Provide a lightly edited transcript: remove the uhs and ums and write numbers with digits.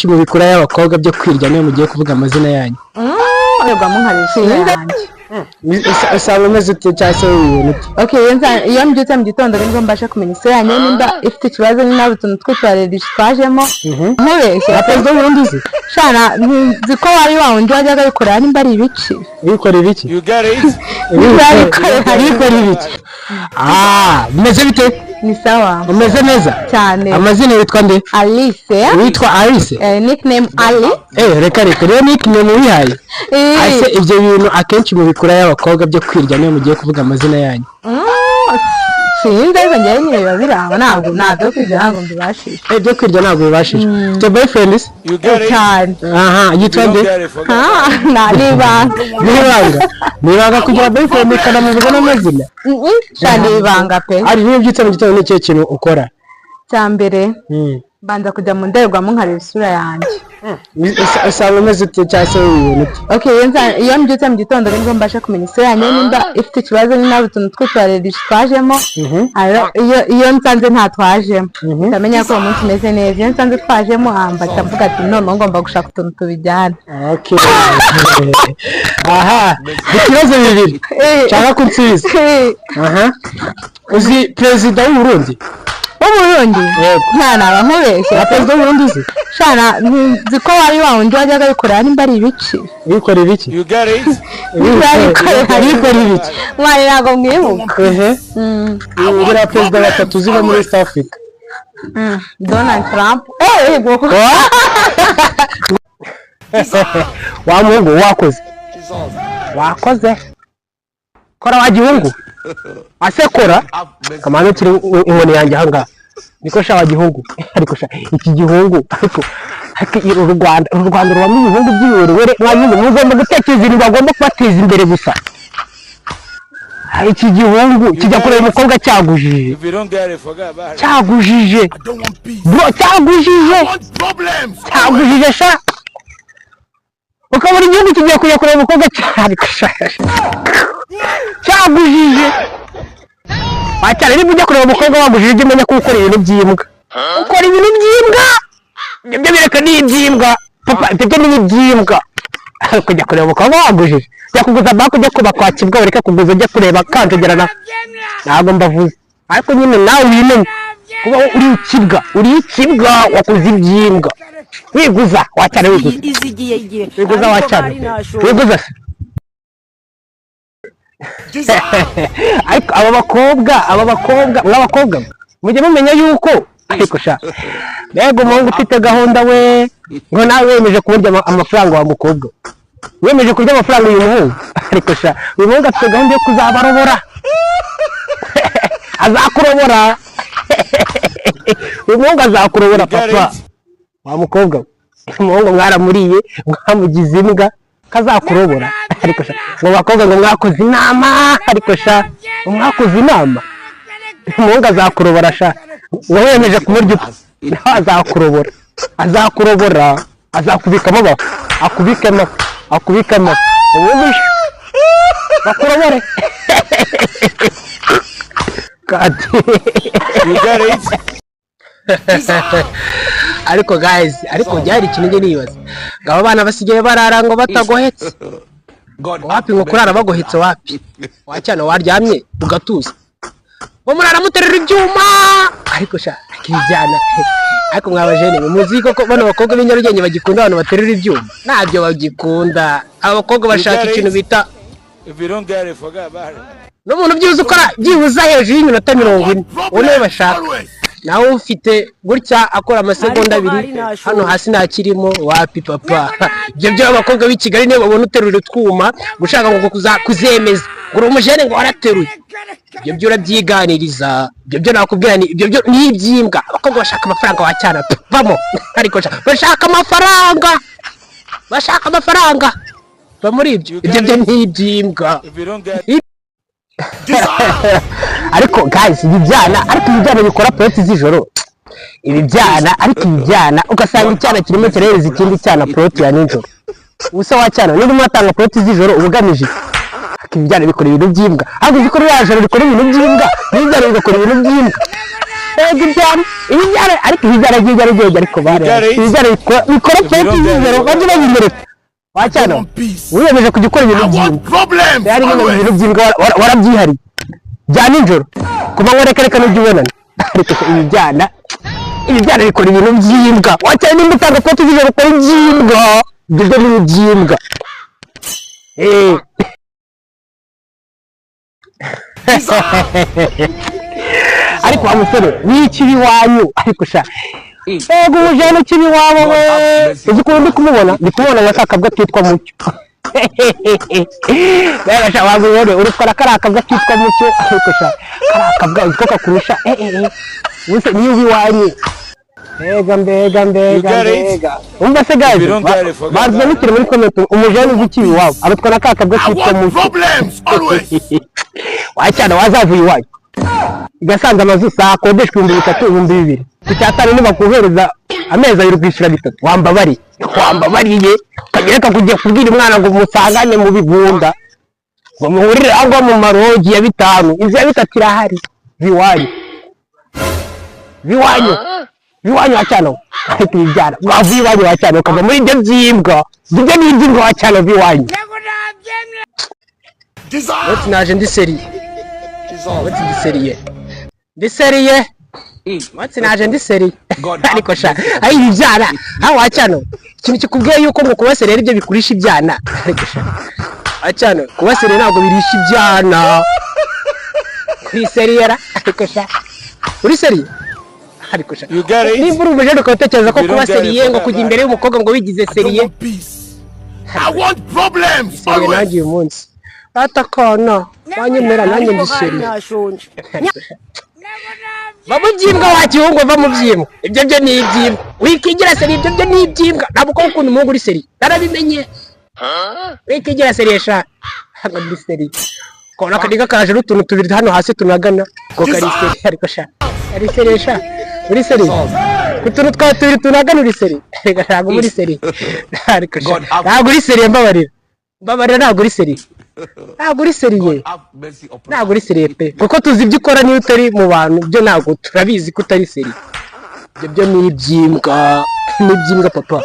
mu bikura y'abakobwa byo kwirya niyo mugiye kuvuga amazina yanyu. Oyoga munkarisha yanjye. Usanga umeze ute cyangwa se ibintu ute? Okay, iyo mbyutse mu gitondo nibwo mbasha kumenya isura yanjye nimba ifite ikibazo ni nawe utuntu tw'utwarerisha twajemo. Nkubeshye Perezida w'Uburundi uzi? shana nzi ko wari wawundi wajyaga bikorera nimba ari ibiki. Bikora ibiki? You got it? Bikora ibiki? Bimeze bite? Ni sawa. Umeze neza? Cyane. Amazina witwa nde? Alice. Witwa Alice? Nickname Ali. Reka rero nickname wihaye. Ase ibyo bintu akenshi mu bikura y'abakobwa byo kwirya niyo mugiye kuvuga amazina yanyu. Sinzi ariko njyewe nyine biba biranga ntabwo kwirya ntabwo mbibashije. Byo kwirya ntabwo bibashije. Ufite boyfriend? You got it? Cyane. Yitwa nde? Nibanga kugira boyfriend ukanamuvuga n'amazina. Shana ibanga pe. Ari niyo byitse mu gitondo n'icyo kintu ukora. Cyambere. Banza kujya mu ndorerwamo nkareba isura yanjye. Usanga umeze ute cyangwa se ibintu ute? Okay, iyo mbyutse mu gitondo nibwo mbasha kumenya isura yanjye nimba ifite ikibazo ni nawe utuntu tw'utwarerisha twajemo. Iyo nsanze nta twajemo ndamenya ko uwo munsi umeze neza. Iyo nsanze twajemo mbahita mvuga ati noneho ngomba gushaka utuntu tubijyana. Okay. Ikibazo bibiri cyangwa kunsubiza. Uzi perezida w'Uburundi? Uburundi? Nta nkubeshye. Perezida w'Uburundi uzi? Shana nzi ko wari wawundi wajyaga bikorera nimba ari ibiki. Bikora ibiki? You got it? Bikora ibiki? Mwari ntabwo mwibuka. Uriya perezida wa gatatu uzi muri East Africa? Donald Trump. Wa muhungu wakoze kora wa gihungu asekora kamano kiri inkoni yanjye hanga niko sha wa gihungu ariko sha iki gihungu ariko u Rwanda rubamo ibihungu by'iwerewere mwanyine mugomba gutekereza ibintu bagomba kubateza imbere gusa. Iki gihungu kijya kureba umukobwa cyagujije. If you don't get it, forget about it. Cyagujije bro, cyagujije sha ukabura igihugu kigiye kujya kureba umukobwa cyagujije. Wacyane niba ujya kureba umukobwa wagujije ujye umenya ko ukora ibintu by'imbwa. Ukora ibintu by'imbwa ibyo bireka ni iby'imbwa papa, ibyo ni iby'imbwa. Kujya kureba umukobwa wagujije jya kuguza bako ujya kuba kwa kibwa ureke kuguza ujya kureba kanjogerana ntabwo mbavuze. Ariko nyine nawe wimenye kuba uri ikibwa wakoze iby'imbwa. Wiguza wacyane wiguza wacyane wiguza se. Ariko aba bakobwa mujye mumenya yuko ariko sha mbega umuhungu ufite gahunda we ngo nawe wemeje kurya amafaranga wa mukobwa, wemeje kurya amafaranga uyu muhungu ariko sha uyu muhungu afite gahunda yo kuzabarobora. Azakurobora uyu muhungu azakurobora papa wa mukobwa. Umuhungu mwaramuriye mwamugize imbwa kazakurobora ariko sha ngo bakobwa ngo mwakoze inama ariko sha mwakoze inama. Umuhungu azakurobora sha ngo wemeje kumurya azakurobora azakubikamo amafu akubikamo ubundi bakurobore. Ariko guys, ariko byari ikintu nge nibaza ngabo abana basigaye barara ngo batagohetse. Wapi ngo kurara bagohetse wapi? Wacyane waryamye ugatuza ngo murara muterera ibyuma ariko sha kijyana. Ariko mwabajene muzi ko bano bakobwa b'inyarugenge bagikunda abantu baterera ibyuma? Ntabyo bagikunda. Abakobwa bashaka ikintu bita If you don't get it, forget about it. n'umuntu byibuze ukora byibuze hejuru y'iminota 40 ubone bashaka. Nawe ufite gutya akora amasegonda 2 hano hasi ntakirimo wapi papa. Ibyo byo abakobwa b'i Kigali nibo babona uterura utwuma gushaka ngo kuzemeza ngo umujene ngo warateruye. Ibyo byo urabyiganiriza. Ibyo byo nakubwira ni ibyo byo ni ibyimbwa. Abakobwa bashaka amafaranga wacyana bamo ariko bashaka amafaranga ba muri ibyo byo ni ibyimbwa. If you don't get it, ariko guys ibyana bikora proti z'ijoro. Ibyana ariko ibyana ugasanga icyana kirimo kirereza ikindi cyana proti ya nijoro. Ubusa wacyana niba mwatanga proti z'ijoro ubugamije. Ibyana bikora ibintu by'imbwa. Ahubwo zikora yajoro bikora ibintu by'imbwa. N'ibyana bikora ibintu by'imbwa. ibyara ariko ibyara by'igera ariko bare ibyara bikora cyane bizero bajye babimereka wacyana wiyemeje kujya ukora ibintu by'imbwa yari ibintu by'imbwa warabyihari bya nijoro kuba warekereka n'ibyo ubonana ariko ibyana bikora ibintu by'imbwa wacyana nimba utanga foto z'ijoro ukora iby'imbwa ibyo ni iby'imbwa ariko wa musore w'ikibi iwanyu ariko sha ego umujyana ikibi iwabo we uzi ukuntu ndi kumubona nka kakabwa kitwa mucyo rero sha wabibone urukora kariya kabwa kitwa mucyo ariko sha kariya kabwa uzi ko kakurusha wese niyo iwanyu mbega umva se guys baza mukiri muri comment umujyana w'ikibi iwabo arutwara kakabwa kitwa mucyo wacyana wazavuye iwanyu igasanze amazu akodeshwa 3,000 icyatanu nibakuhereza amezi abiri kwishyura 3 wambabariye ukagereka kujya kubwira umwana ngo musangane mu bigunda ngo muhurire aho mu marogi ya 5 inzu ya 3 irahari viwanyu wacyana ariko ibyara wavuye iwanyu wacyana ukava muri ibyo by'imbwa ibyo ni iby'imbwa wacyana viwanyu naje ndi seriye What's naje ndi seriye ariko sha ayi ibyana aho wacyano ikintu kikubwiye yuko ngo kubaserera ibyo bikurisha ibyana ariko sha wacyano kubaserera ntabwo birisha ibyana kwiseriera ariko sha uri seriye ariko sha nimba uri umujene ukatekereza ko kubaseriye ngo kujya imbere y'umukobwa ngo wigize seriye I want problems nanjye uyu munsi atakona wanyemera nanjye ndi seriye babujyimbwa wakihungu va mu byimwe ibyo byo ni ibyimwe wikigira seri ibyo byo ni ibyimwe ntabwo ko ukuntu umuhungu uri seri narabimenye wikigira seri sha hano ndi seri kona kadiga kaje rutuntu tubiri hano hasi tunagana ko kari seri ariko sha ari seri sha uri seri utuntu twa tubiri tunagana uri seri rega ntabwo muri seri ariko sha ntabwo uri seri mbabarira ntabwo uri seri ntabwo uri seriye pe kuko tuzi ibyo ukora niyo utari mu bantu byo ntabwo turabizi ko utari seriye ibyo ni iby'imbwa papa